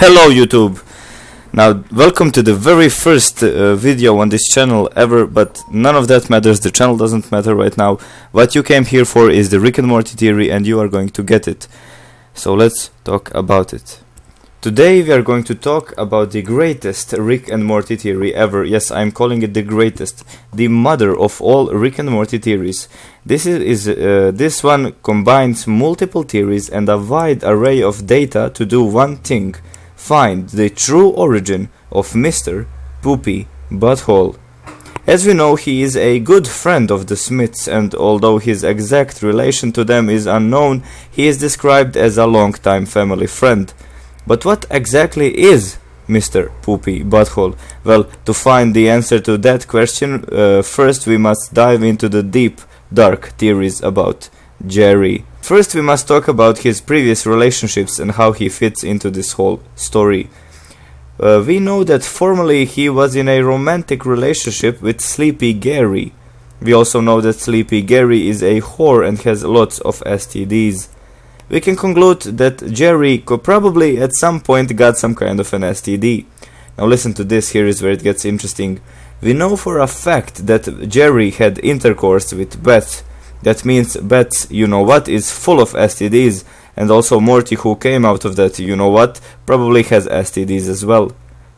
Hello YouTube! Now welcome to the very first video on this channel ever, but none of that matters, the channel doesn't matter right now. What you came here for is the Rick and Morty theory, and you are going to get it. So let's talk about it. Today we are going to talk about the greatest Rick and Morty theory ever. Yes, I'm calling it the greatest, the mother of all Rick and Morty theories. This one combines multiple theories and a wide array of data to do one thing: find the true origin of Mr. Poopybutthole. As we know, he is a good friend of the Smiths, and although his exact relation to them is unknown, he is described as a long-time family friend. But what exactly is Mr. Poopybutthole? Well, to find the answer to that question, first we must dive into the deep, dark theories about Jerry. First we must talk about his previous relationships and how he fits into this whole story. We know that formerly he was in a romantic relationship with Sleepy Gary. We also know that Sleepy Gary is a whore and has lots of STDs. We can conclude that Jerry probably at some point got some kind of an STD. Now listen to this, here is where it gets interesting. We know for a fact that Jerry had intercourse with Beth. That means Beth, you know what, is full of STDs, and also Morty, who came out of that, you know what, probably has STDs as well.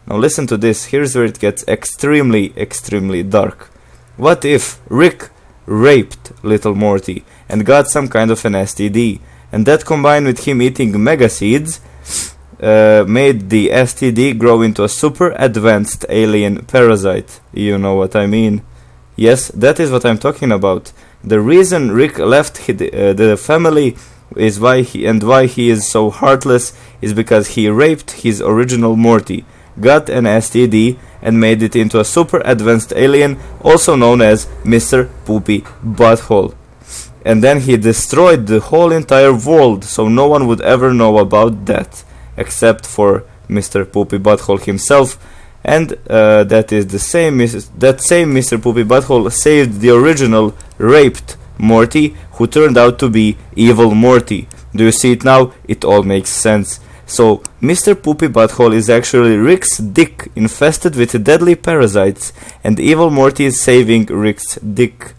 Now listen to this, here's where it gets extremely dark. What if Rick raped little Morty and got some kind of an STD? And that combined with him eating mega seeds made the STD grow into a super advanced alien parasite. You know what I mean? Yes, that is what I'm talking about. The reason Rick left the family is why he is so heartless is because he raped his original Morty, got an STD, and made it into a super advanced alien, also known as Mr. Poopybutthole. And then he destroyed the whole entire world, so no one would ever know about that, except for Mr. Poopybutthole himself. And that same Mr. Poopybutthole saved the original raped Morty, who turned out to be evil Morty. Do you see it now? It all makes sense. So Mr. Poopybutthole is actually Rick's dick infested with deadly parasites, and evil Morty is serving Rick's dick.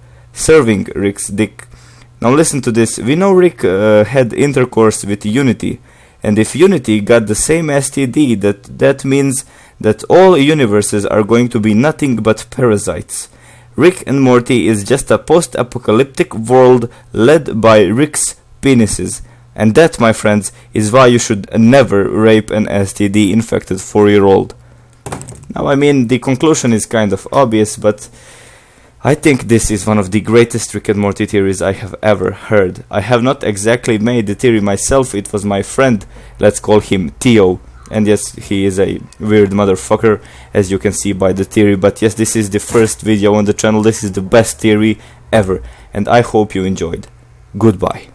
Now listen to this. We know Rick had intercourse with Unity, and if Unity got the same STD, that means that all universes are going to be nothing but parasites. Rick and Morty is just a post-apocalyptic world led by Rick's penises, and that, my friends, is why you should never rape an STD-infected 4-year-old. Now, I mean, the conclusion is kind of obvious, but I think this is one of the greatest Rick and Morty theories I have ever heard. I have not exactly made the theory myself, it was my friend, let's call him Theo. And yes, he is a weird motherfucker, as you can see by the theory, but yes, this is the first video on the channel, this is the best theory ever, and I hope you enjoyed. Goodbye.